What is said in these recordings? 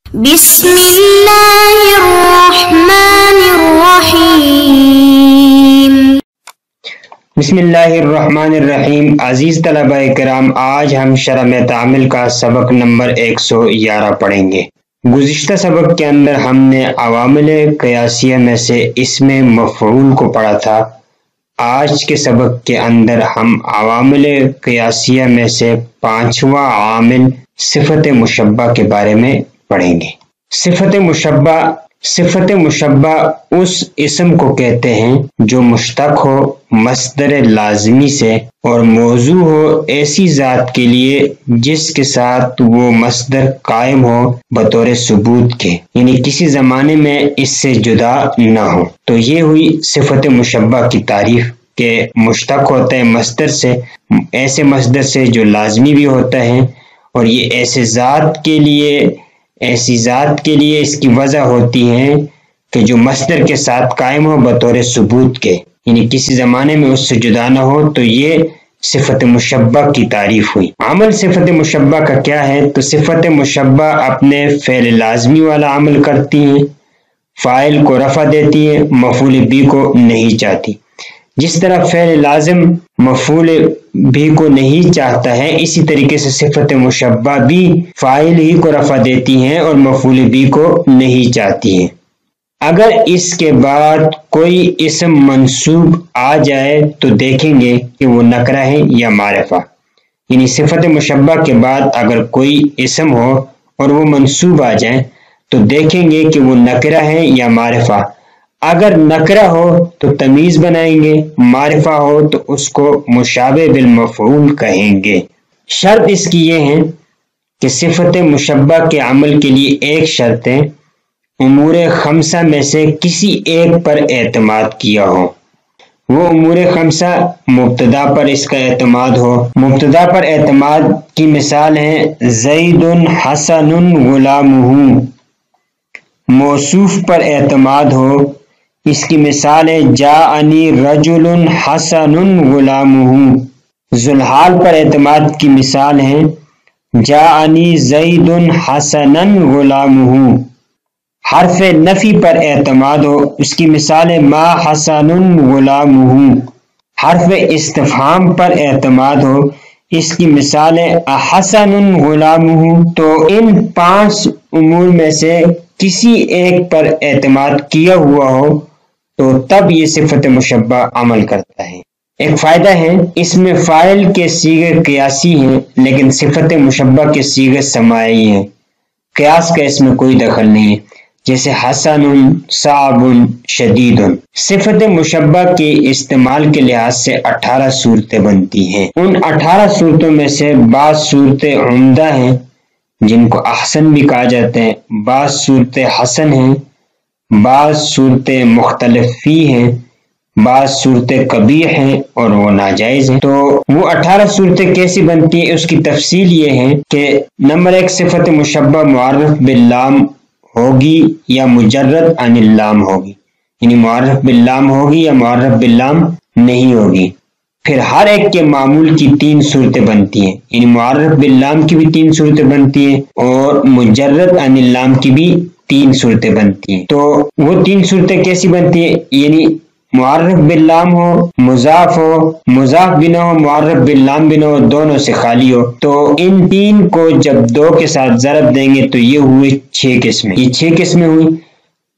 بسم اللہ الرحمن الرحیم۔ بسم اللہ الرحمن الرحیم۔ عزیز طلبہ کرام، آج ہم شرح تعامل کا سبق نمبر 111 پڑھیں گے۔ گزشتہ سبق کے اندر ہم نے عوامل قیاسیہ میں سے اسم مفعول کو پڑھا تھا۔ آج کے سبق کے اندر ہم عوامل قیاسیہ میں سے 5واں عامل صفت مشبہ کے بارے میں پڑھیں گے۔ صفت مشبہ اس اسم کو کہتے ہیں جو مشتق ہو مصدر لازمی سے اور موضوع ہو ایسی ذات کے لیے جس کے ساتھ وہ مصدر قائم ہو بطور ثبوت کے، یعنی کسی زمانے میں اس سے جدا نہ ہو۔ تو یہ ہوئی صفت مشبہ کی تعریف کہ مشتق ہوتا ہے مصدر سے، ایسے مصدر سے جو لازمی بھی ہوتا ہے، اور یہ ایسی ذات کے لیے اس کی وجہ ہوتی ہے کہ جو مصدر کے ساتھ قائم ہو بطور ثبوت کے، یعنی کسی زمانے میں اس سے جدا نہ ہو۔ تو یہ صفت مشبہ کی تعریف ہوئی۔ عمل صفت مشبہ کا کیا ہے؟ تو صفت مشبہ اپنے فعل لازمی والا عمل کرتی ہیں، فاعل کو رفع دیتی ہے، مفعول بھی کو نہیں چاہتی۔ جس طرح فعل لازم مفعول بھی کو نہیں چاہتا ہے، اسی طریقے سے صفت مشبہ بھی فاعل ہی کو رفع دیتی ہیں اور مفعول بھی کو نہیں چاہتی ہیں۔ اگر اس کے بعد کوئی اسم منصوب آ جائے تو دیکھیں گے کہ وہ نکرہ ہے یا معرفہ، یعنی صفت مشبہ کے بعد اگر کوئی اسم ہو اور وہ منصوب آ جائیں تو دیکھیں گے کہ وہ نکرہ ہے یا معرفہ۔ اگر نکرہ ہو تو تمیز بنائیں گے، معرفہ ہو تو اس کو مشابہ بالمفعول کہیں گے۔ شرط اس کی یہ ہے کہ صفت مشبہ کے عمل کے لیے ایک شرط ہے امور خمسہ میں سے کسی ایک پر اعتماد کیا ہو۔ وہ امور خمسہ مبتدا پر اس کا اعتماد ہو۔ مبتدا پر اعتماد کی مثال ہے زید حسن غلامہ۔ موصوف پر اعتماد ہو، اس کی مثال ہے جاءنی رجل حسن غلامہ۔ ذوالحال پر اعتماد کی مثال ہے جاءنی زید حسنا غلامہ۔ حرف نفی پر اعتماد ہو، اس کی مثال ہے ما حسن غلامہ۔ حرف استفہام پر اعتماد ہو، اس کی مثال ہے احسن غلامہ۔ تو ان 5 امور میں سے کسی ایک پر اعتماد کیا ہوا ہو تو تب یہ صفت مشبہ عمل کرتا ہے۔ ایک فائدہ ہے، اس میں فاعل کے صیغے قیاسی ہیں لیکن صفت مشبہ کے صیغے سماعی ہیں۔ قیاس کا اس میں کوئی دخل نہیں ہے، جیسے حسن، صعب، شدید۔ صفت مشبہ کے استعمال کے لحاظ سے 18 صورتیں بنتی ہیں۔ ان 18 صورتوں میں سے بعض صورتیں عمدہ ہیں جن کو احسن بھی کہا جاتا ہے، بعض صورتیں حسن ہیں، بعض صورتیں مختلف فی ہیں، بعض صورتیں قبیح ہیں اور وہ ناجائز ہیں۔ تو وہ 18 صورتیں کیسی بنتی ہیں، اس کی تفصیل یہ ہے کہ نمبر 1، صفت مشبہ معرف باللام ہوگی یا مجرد عن اللام ہوگی، یعنی معرف باللام ہوگی یا معرف باللام نہیں ہوگی۔ پھر ہر ایک کے معمول کی 3 صورتیں بنتی ہیں، یعنی معرف باللام کی بھی 3 صورتیں بنتی ہیں اور مجرد عن اللام کی بھی 3 صورتیں بنتی ہیں۔ تو وہ 3 صورتیں کیسی بنتی ہیں؟ یعنی معرف باللام ہو، مضاف بھی نہ ہو، معرف باللام بھی نہ ہو، دونوں سے خالی ہو۔ تو ان 3 کو جب 2 کے ساتھ ضرب دیں گے تو یہ ہوئے 6 قسمیں، یہ 6 قسمیں ہوئی۔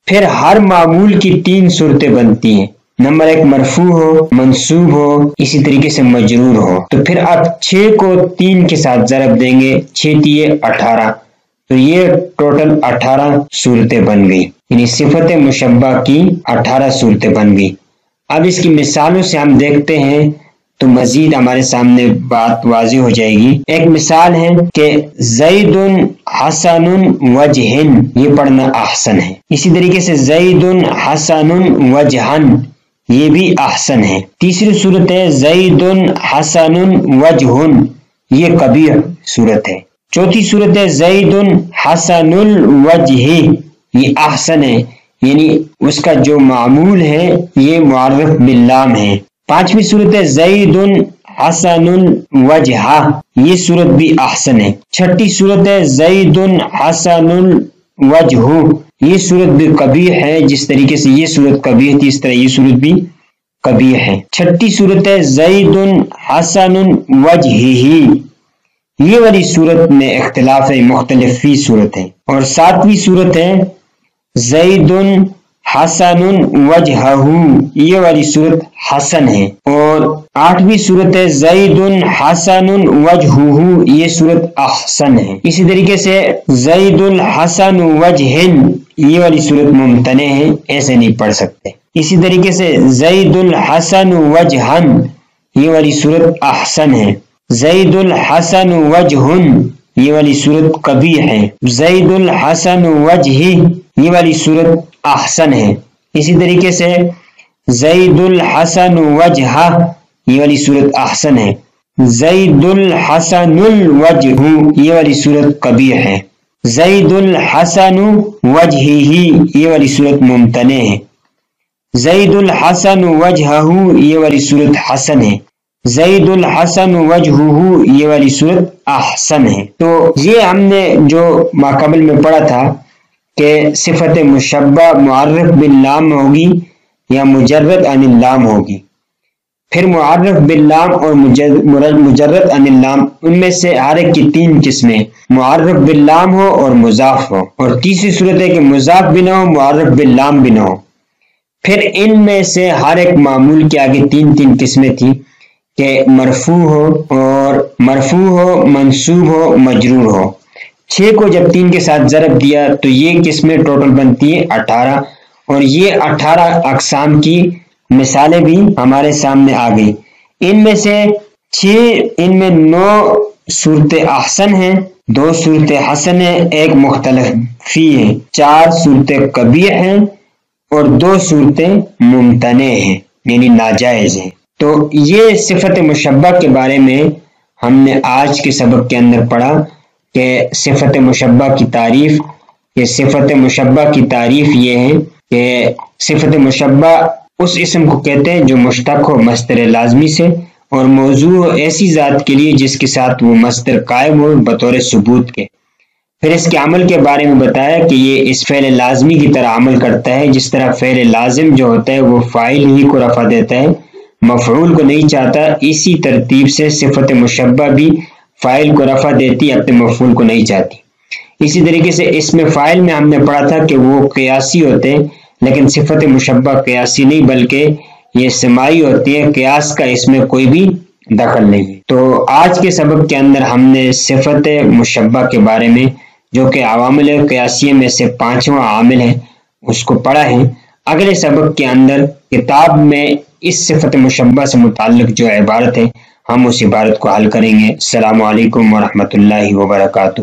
پھر ہر معمول کی 3 صورتیں بنتی ہیں، نمبر 1 مرفوع ہو، منصوب ہو، اسی طریقے سے مجرور ہو۔ تو پھر اب 6 کو 3 کے ساتھ ضرب دیں گے، 6 تیے 18، تو یہ ٹوٹل 18 صورتیں بن گئی، یعنی صفت مشبہ کی 18 صورتیں بن گئی۔ اب اس کی مثالوں سے ہم دیکھتے ہیں تو مزید ہمارے سامنے بات واضح ہو جائے گی۔ ایک مثال ہے کہ زید حسن وجہ، یہ پڑھنا احسن ہے۔ اسی طریقے سے زید حسن وجہن، یہ بھی احسن ہے۔ تیسری صورت ہے زید حسن وجہن، یہ قبیح صورت ہے۔ چوتھی صورت ہے زید حسن الوجہ، یہ احسن ہے، یعنی اس کا جو معمول ہے یہ معرف باللام ہے۔ 5ویں صورت ہے زید حسن الوجہ، یہ صورت بھی احسن ہے۔ 6ٹھی صورت ہے زید حسن وجہ، یہ صورت بھی قبیح ہے، جس طریقے سے یہ صورت قبیح تھی اس طرح یہ صورت بھی قبیح ہے۔ چھٹی صورت ہے زید حسن وجہہ، یہ والی صورت میں اختلاف ہے، مختلف فی صورت ہے۔ اور ساتویں صورت ہے زید حسن وجہہ، یہ والی صورت حسن ہے۔ اور آٹھویں صورت ہے زید حسن وجہہ، یہ صورت احسن ہے۔ اسی طریقے سے زید الحسن وجہ، یہ والی صورت ممتنع ہے، ایسے نہیں پڑھ سکتے۔ اسی طریقے سے زید الحسن وجہن، یہ والی صورت احسن ہے۔ زید الحسن وجہ، یہ والی صورت قبیح ہے۔ زید الحسن وجہ، یہ والی صورت احسن ہے۔ اسی طریقے سے زید الحسن وجہ، یہ والی صورت احسن ہے۔ زید الحسن الوجہ، یہ والی صورت قبیح ہے۔ زید الحسن وجہہ، یہ والی صورت ممتنع ہے۔ زید الحسن وجہہ، یہ والی صورت حسن ہے۔ زید الحسن وجہہ، یہ والی صورت احسن ہے۔ تو یہ ہم نے جو ماقبل میں پڑھا تھا کہ صفت مشبہ معرف باللام ہوگی یا مجرد عن اللام ہوگی، پھر معرف باللام اور مجرد عن اللام، ان میں سے ہر ایک کی تین قسمیں، معرف باللام ہو اور مضاف ہو، اور تیسری صورت ہے کہ مضاف بھی نہ ہو منعرف باللام بھی نہ ہو۔ پھر ان میں سے ہر ایک معمول کے آگے تین تین قسمیں تھیں کہ مرفوع ہو، منصوب ہو، مجرور ہو۔ 6 کو جب 3 کے ساتھ ضرب دیا تو یہ قسمیں ٹوٹل بنتی ہیں 18، اور یہ 18 اقسام کی مثالیں بھی ہمارے سامنے آ گئی۔ ان میں سے 6، ان میں 9 صورتیں احسن ہیں، 2 صورتیں حسن ہیں، 1 مختلف فی ہے، 4 صورتیں قبیح ہیں اور 2 صورتیں ممتنع ہیں یعنی ناجائز ہیں۔ تو یہ صفت مشبہ کے بارے میں ہم نے آج کے سبق کے اندر پڑھا کہ صفت مشبہ کی تعریف، کہ صفت مشبہ کی تعریف یہ ہے کہ صفت مشبہ اس اسم کو کہتے ہیں جو مشتق ہو مصدر لازمی سے اور موضوع ہو ایسی ذات کے لیے جس کے ساتھ وہ مصدر قائم ہو بطور ثبوت کے۔ پھر اس کے عمل کے بارے میں بتایا کہ یہ اس فعل لازمی کی طرح عمل کرتا ہے، جس طرح فعل لازم جو ہوتا ہے وہ فاعل ہی کو رفع دیتا ہے، مفعول کو نہیں چاہتا، اسی ترتیب سے صفت مشبہ بھی فاعل کو رفع دیتی، اپنے مفعول کو نہیں چاہتی۔ اسی طریقے سے اس میں فاعل میں ہم نے پڑھا تھا کہ وہ قیاسی ہوتے ہیں، لیکن صفت مشبہ قیاسی نہیں بلکہ یہ سماعی ہوتی ہے، قیاس کا اس میں کوئی بھی دخل نہیں۔ تو آج کے سبق کے اندر ہم نے صفت مشبہ کے بارے میں جو کہ عوامل قیاسیہ میں سے 5واں عامل ہے اس کو پڑھا ہے۔ اگلے سبق کے اندر کتاب میں اس صفت مشبہ سے متعلق جو عبارت ہے ہم اس عبارت کو حل کریں گے۔ السلام علیکم ورحمۃ اللہ وبرکاتہ۔